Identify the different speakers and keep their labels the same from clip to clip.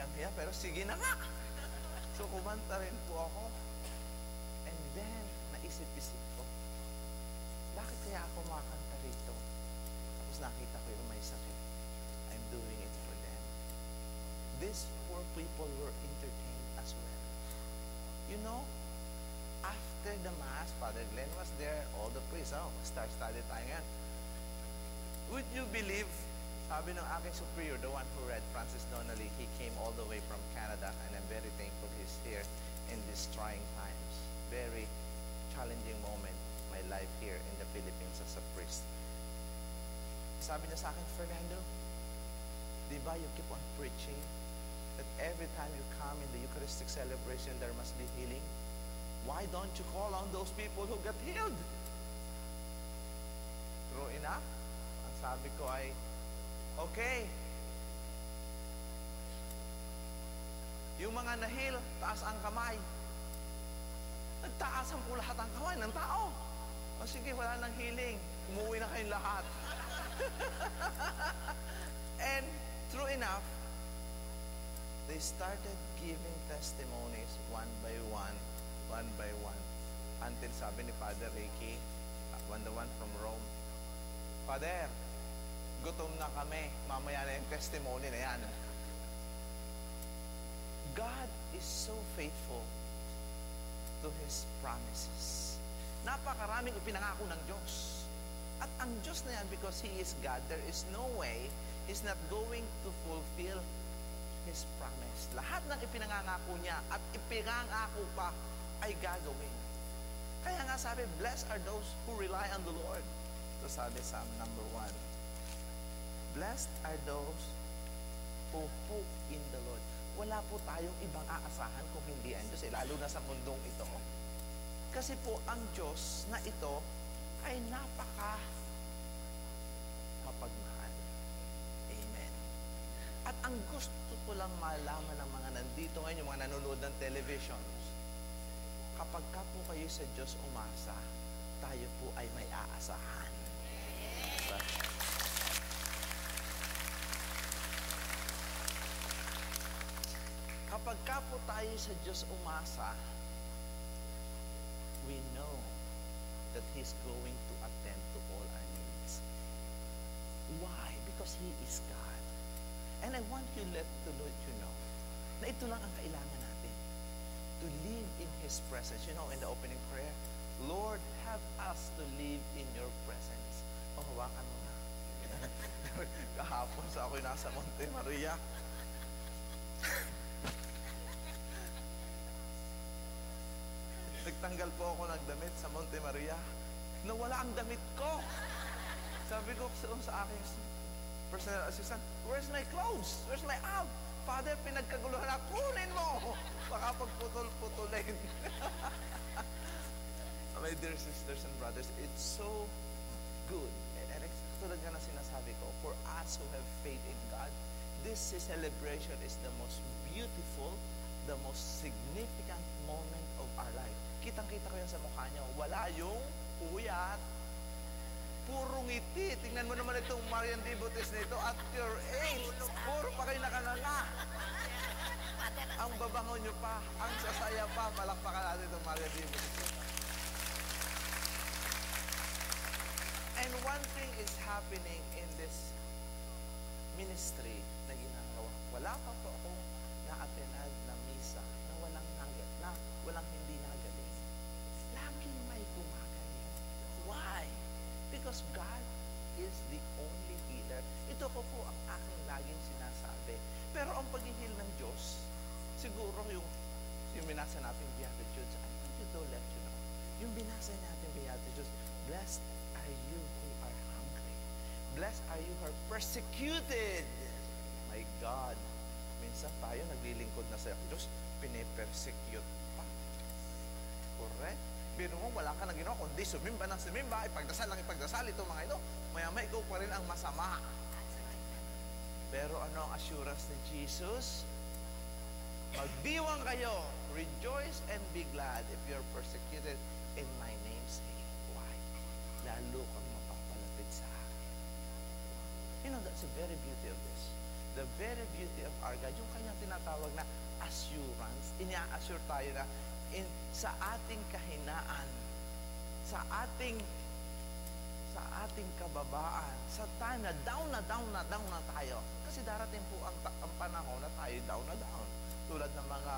Speaker 1: nakakahiya, pero sige na nga. So, kumanta rin po ako. And then, naisip-isip ko, bakit kaya ako makakanta rito? Tapos nakita ko yung may sakit. I'm doing it for them. These poor people were entertained as well. You know, after the Mass, Father Glenn was there, all the priests, star-study tayo yan. Would you believe, sabi ng aking superior, the one who read, Francis Donnelly, he came all the way from Canada, and I'm very thankful he's here in these trying times. Very challenging moment, my life here in the Philippines as a priest. Sabi niya sa akin, Fernando, di ba you keep on preaching that every time you come in the Eucharistic celebration, there must be healing? Why don't you call on those people who got healed? True enough, ang sabi ko ay, okay. Yung mga na-heal, taas ang kamay. Nagtaasan po lahat ang kamay ng tao. O sige, wala nang healing. Umuwi na kayong lahat. And true enough, they started giving testimonies one by one, until sabi ni Father Ricky, the one from Rome, Father, gutom na kami, mamaya na yung testimony na yan. God is so faithful to His promises. Napakaraming ipinangako ng Diyos. At ang Diyos na yan, because He is God, there is no way He's not going to fulfill His promise. Lahat ng ipinangako niya at ipinangako pa ay gagawin. Kaya nga sabi, blessed are those who rely on the Lord. So sabi Psalm number 1, blessed are those who hope in the Lord. Wala po tayong ibang aasahan kung hindi ang Diyos, lalo na sa mundong ito. Kasi po ang Diyos na ito ay napaka mapagmahal. Amen. At ang gusto ko lang malaman ng mga nandito ngayon, yung mga nanonood ng televisions, kapag ka po kayo sa Diyos umasa, tayo po ay may aasahan. Diba? Kapag ka po tayo sa Diyos umasa, we know that He's going to attend to all our needs. Why? Because He is God. And I want you to let you know na ito lang ang kailangan natin. To live in His presence. You know, in the opening prayer, Lord, help us to live in Your presence. O, hawakan mo na. Kahapon sa ako'y nasa Monte Maria. Nagtanggal po ako ng damit sa Monte Maria. Nawala ang damit ko. Sabi ko sa aking personal assistant, where's my clothes? Where's my out? Father, pinagkaguluhan na, kunin mo! Baka pagputol-putulin. My dear sisters and brothers, it's so good. And tulad nga na sinasabi ko, for us who have faith in God, this celebration is the most beautiful, the most significant moment of our life. Kitang-kita ko yan sa mukha niyo. Wala yung puyat. Puro ngiti. Tingnan mo naman itong Marian devotees nito at your age. Puro pa kayo nakanganga. Ang babango nyo pa, ang sasaya pa, palakpakan natin itong Marian devotees nito. And one thing is happening in this ministry na ginagawa. Wala pa po akong na-attended na misa na walang hindi nagaling. Laging may gumagaling. Why? Because God is the only healer. Ito ko po ang aking laging sinasabi. Pero ang pag-heal ng Diyos, siguro yung binasa natin Beatitudes, I want you to let you know. Yung binasa natin Beatitudes, blessed are you who are hungry. Blessed are you who are persecuted. My God, minsan tayo naglilingkod na sa Diyos, pinipersecute pa. Correct? Pero mo, wala ka na ginawa, kundi sumimba ng sumimba, ipagdasal lang ipagdasal, ito mga ito, maya-maya ikaw pa rin ang masama. Pero ano ang assurance ni Jesus? Magdiwang kayo, rejoice and be glad if you're persecuted in my name's sake. Why? Lalo kang mapapalapit sa akin. You know, that's the very beauty of this. the very beauty of our God, yung kanyang tinatawag na assurance, inia-assure tayo na sa ating kahinaan, sa ating kababaan, sa time na down na tayo. Kasi darating po ang panahon na tayo down na down. Tulad ng mga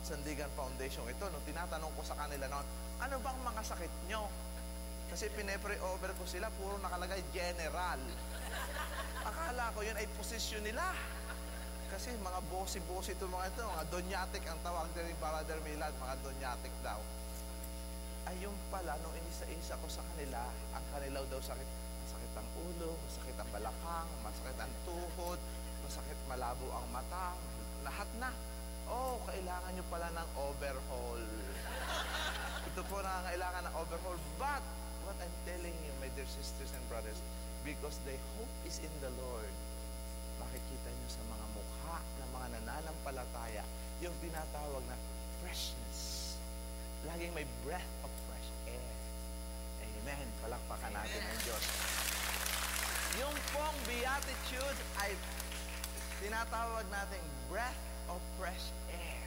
Speaker 1: Sandigan Foundation ito, nung tinatanong ko sa kanila noon, ano bang mga sakit nyo? Kasi pinepre over ko sila, puro nakalagay general. Akala ko yun ay posisyon nila. Kasi mga bossy-bossy ito mga donyatic ang tawag din ni Brother Milad, mga donyatic daw. Ayun pala, nung inisa-isa ko sa kanila, ang kanilaw daw sakit, masakit ang ulo, masakit ang balakang, masakit ang tuhod, masakit malabo ang mata, lahat na. Oh, kailangan nyo pala ng overhaul. Ito po nangangailangan ng overhaul. But, what I'm telling you, my dear sisters and brothers, because the hope is in the Lord, makikita nyo sa mga mukha ng mga nananampalataya, yung tinatawag na freshness. Laging may breath of fresh air. Amen. Palakpakan natin ang Diyos. Yung pong beatitude ay tinatawag natin breath of fresh air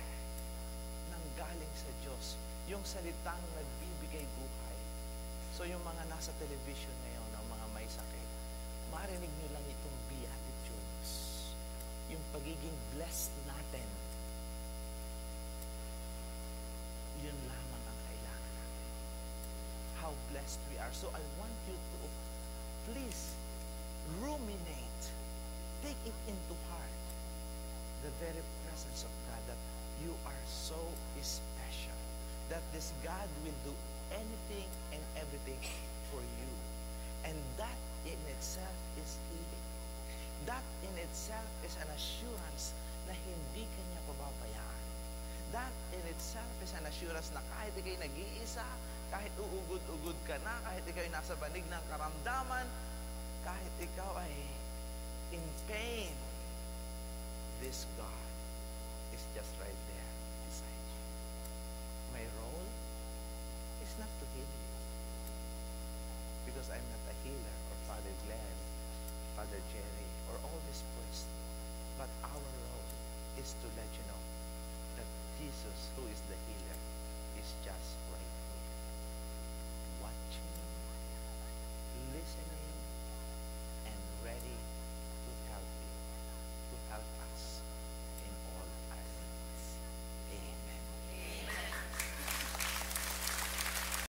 Speaker 1: nang galing sa Diyos. Yung salitang nagbibigay buhay. So yung mga nasa television ngayon, ng mga may sakit, marinig nyo lang itong beatitudes. Yung pagiging blessed natin. Yun lamang ang kailangan natin. How blessed we are. So I want you to please ruminate. Take it into heart. The very presence of God, that you are so special. That this God will do anything and everything for you. And that in itself is healing. That in itself is an assurance na hindi ka niya pababayaan. That in itself is an assurance na kahit ikaw'y nag-iisa, kahit uugod-ugod ka na, kahit ikaw'y nasa banig ng karamdaman, kahit ikaw ay in pain, this God is just right there beside you. My role is not to heal you, because I'm not a healer, or Father Glenn, Father Jerry, or all this priest. But our role is to let you know that Jesus, who is the healer, is just right